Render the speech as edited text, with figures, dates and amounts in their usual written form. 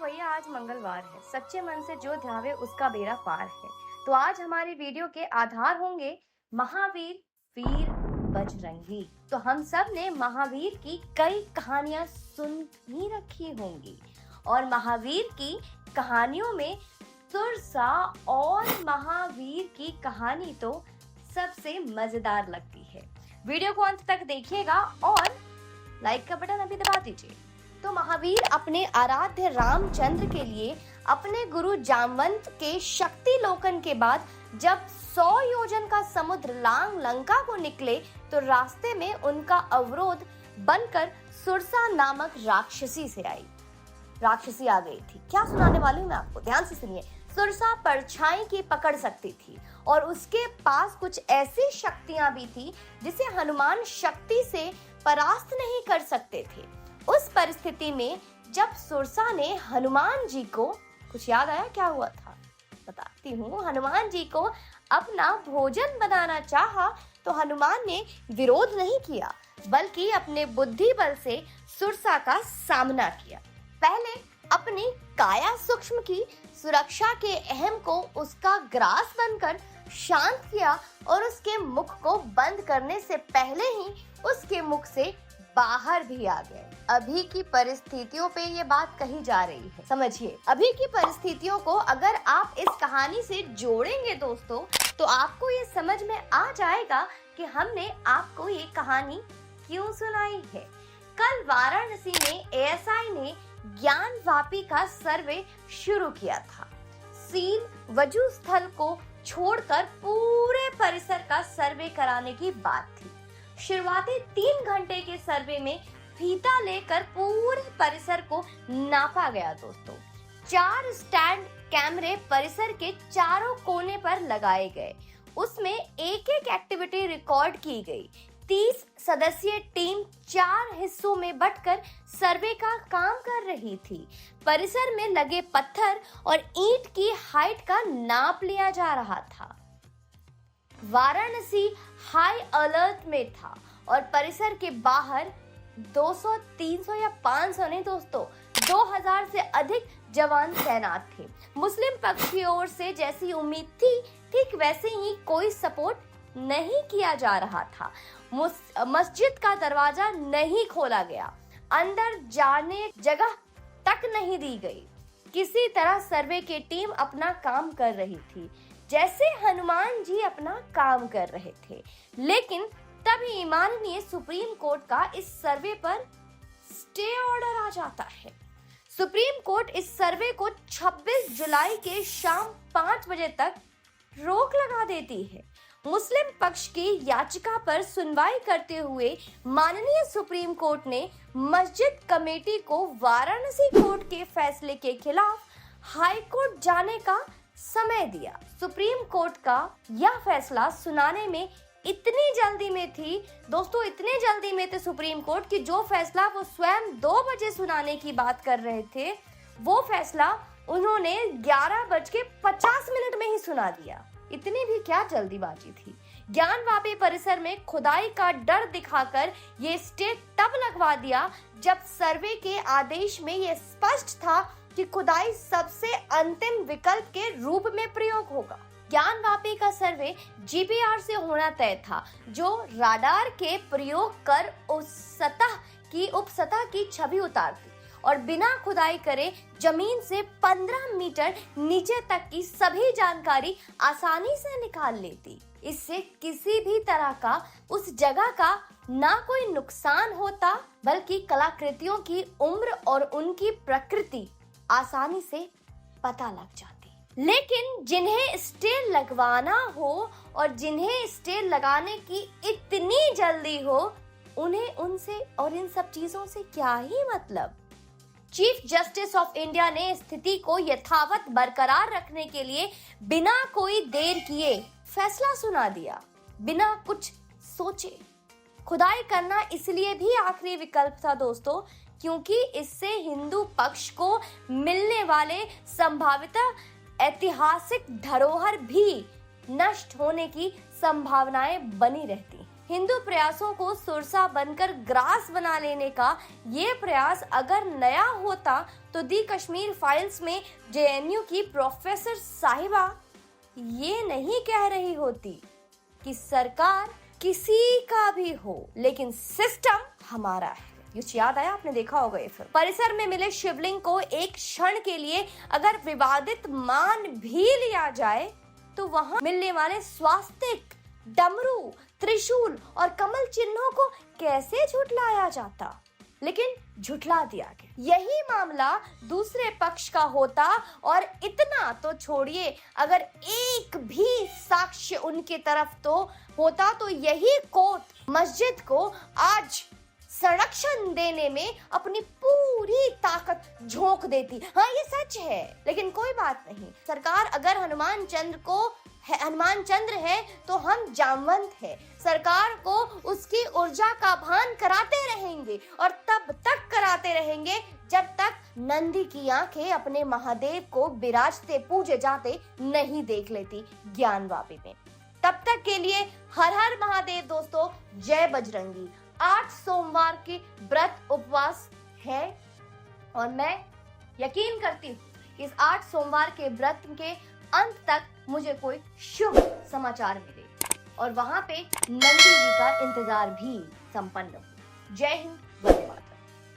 भैया आज मंगलवार है। सच्चे मन से जो ध्यावे उसका बेड़ा पार है। तो आज हमारी वीडियो के आधार होंगे महावीर, वीर, बजरंगी। तो हम सब ने महावीर की कई कहानियां सुन ही रखी होंगी और महावीर की कहानियों में सुरसा और महावीर की कहानी तो सबसे मजेदार लगती है। वीडियो को अंत तक देखिएगा और लाइक का बटन अभी दबा दीजिए। तो महावीर अपने आराध्य रामचंद्र के लिए अपने गुरु जामवंत के शक्ति लोकन के बाद जब 100 योजन का समुद्र लांग लंका को निकले तो रास्ते में उनका अवरोध बनकर सुरसा नामक राक्षसी से आई। राक्षसी आ गई थी। क्या सुनाने वाली हूँ मैं आपको, ध्यान से सुनिए। सुरसा परछाई की पकड़ सकती थी और उसके पास कुछ ऐसी शक्तियां भी थी जिसे हनुमान शक्ति से परास्त नहीं कर सकते थे। उस परिस्थिति में जब सुरसा ने हनुमान जी को, कुछ याद आया क्या हुआ था? बताती हूँ। हनुमान जी को अपना भोजन बनाना चाहा तो हनुमान ने विरोध नहीं किया बल्कि अपने बुद्धि बल से सुरसा का सामना किया। पहले अपनी काया सूक्ष्म की सुरक्षा के अहम को उसका ग्रास बनकर शांत किया और उसके मुख को बंद करने से पहले ही उसके मुख से बाहर भी आ गए। अभी की परिस्थितियों पे ये बात कही जा रही है, समझिए। अभी की परिस्थितियों को अगर आप इस कहानी से जोड़ेंगे दोस्तों तो आपको ये समझ में आ जाएगा कि हमने आपको ये कहानी क्यों सुनाई है। कल वाराणसी में एएसआई ने ज्ञान वापी का सर्वे शुरू किया था। सील वजू स्थल को छोड़कर पूरे परिसर का सर्वे कराने की बात थी। शुरुआती 3 घंटे के सर्वे में फीता लेकर पूरे परिसर को नापा गया दोस्तों। 4 स्टैंड कैमरे परिसर के चारों कोने पर लगाए गए। उसमें एक एक एक्टिविटी रिकॉर्ड की गई। 30 सदस्यीय टीम 4 हिस्सों में बंटकर सर्वे का काम कर रही थी। परिसर में लगे पत्थर और ईंट की हाइट का नाप लिया जा रहा था। वाराणसी हाई अलर्ट में था और परिसर के बाहर 200, 300 या 500 नहीं दोस्तों, 2000 से अधिक जवान तैनात थे। मुस्लिम पक्ष की ओर से जैसी उम्मीद थी ठीक वैसे ही कोई सपोर्ट नहीं किया जा रहा था। मस्जिद का दरवाजा नहीं खोला गया, अंदर जाने जगह तक नहीं दी गई। किसी तरह सर्वे की टीम अपना काम कर रही थी जैसे हनुमान जी अपना काम कर रहे थे। लेकिन तभी माननीय सुप्रीम कोर्ट का इस सर्वे पर स्टे ऑर्डर आ जाता है। सुप्रीम कोर्ट इस सर्वे को 26 जुलाई के शाम 5 बजे तक रोक लगा देती है। मुस्लिम पक्ष की याचिका पर सुनवाई करते हुए माननीय सुप्रीम कोर्ट ने मस्जिद कमेटी को वाराणसी कोर्ट के फैसले के खिलाफ हाई कोर्ट जाने का समय दिया। सुप्रीम कोर्ट का यह फैसला सुनाने में इतनी जल्दी में थी दोस्तों, इतने जल्दी में थे सुप्रीम कोर्ट कि जो फैसला वो स्वयं 2 बजे सुनाने की बात कर रहे थे वो फैसला उन्होंने 11:50 में ही सुना दिया। इतनी भी क्या जल्दीबाजी थी। ज्ञानवापी परिसर में खुदाई का डर दिखाकर ये स्टे तब लगवा दिया जब सर्वे के आदेश में ये स्पष्ट था कि खुदाई सबसे अंतिम विकल्प के रूप में प्रयोग होगा। ज्ञानवापी का सर्वे जीपीआर से होना तय था जो राडार के प्रयोग कर उप सतह की छवि उतारती और बिना खुदाई करे जमीन से 15 मीटर नीचे तक की सभी जानकारी आसानी से निकाल लेती। इससे किसी भी तरह का उस जगह का ना कोई नुकसान होता बल्कि कलाकृतियों की उम्र और उनकी प्रकृति आसानी से पता लग जाती। लेकिन जिन्हें स्टे लगवाना हो और जिन्हें स्टे लगाने की इतनी जल्दी हो उन्हें उनसे और इन सब चीजों से क्या ही मतलब। चीफ जस्टिस ऑफ इंडिया ने स्थिति को यथावत बरकरार रखने के लिए बिना कोई देर किए फैसला सुना दिया, बिना कुछ सोचे। खुदाई करना इसलिए भी आखिरी विकल्प था दोस्तों क्योंकि इससे हिंदू पक्ष को मिलने वाले संभावित ऐतिहासिक धरोहर भी नष्ट होने की संभावनाएं बनी रहती। हिंदू प्रयासों को सुरसा बनकर ग्रास बना लेने का ये प्रयास अगर नया होता तो दी कश्मीर फाइल्स में जेएनयू की प्रोफेसर साहिबा ये नहीं कह रही होती कि सरकार किसी का भी हो लेकिन सिस्टम हमारा है। ये याद आया, आपने देखा होगा ये फिल्म। परिसर में मिले शिवलिंग को एक क्षण के लिए अगर विवादित मान भी लिया जाए तो वहां मिलने वाले स्वास्तिक, डमरू, त्रिशूल और कमल चिन्हों को कैसे झुठलाया जाता, लेकिन झुठला दिया गया। यही मामला दूसरे पक्ष का होता और इतना तो छोड़िए, अगर एक भी साक्ष्य उनके तरफ तो होता तो यही कोर्ट मस्जिद को आज संरक्षण देने में अपनी पूरी ताकत झोंक देती। हाँ, ये सच है, लेकिन कोई बात नहीं। सरकार अगर हनुमान चंद्र है तो हम जामवंत है। सरकार को उसकी ऊर्जा का भान कराते रहेंगे और तब तक कराते रहेंगे जब तक नंदी की आंखें अपने महादेव को विराजते पूजे जाते नहीं देख लेती ज्ञानवापी में। तब तक के लिए हर हर महादेव दोस्तों, जय बजरंगी। 8 सोमवार के व्रत उपवास है और मैं यकीन करती हूँ कि इस 8 सोमवार के व्रत के अंत तक मुझे कोई शुभ समाचार मिले और वहां पे नंदी जी का इंतजार भी संपन्न हो। जय हिंद, वंदे मातरम।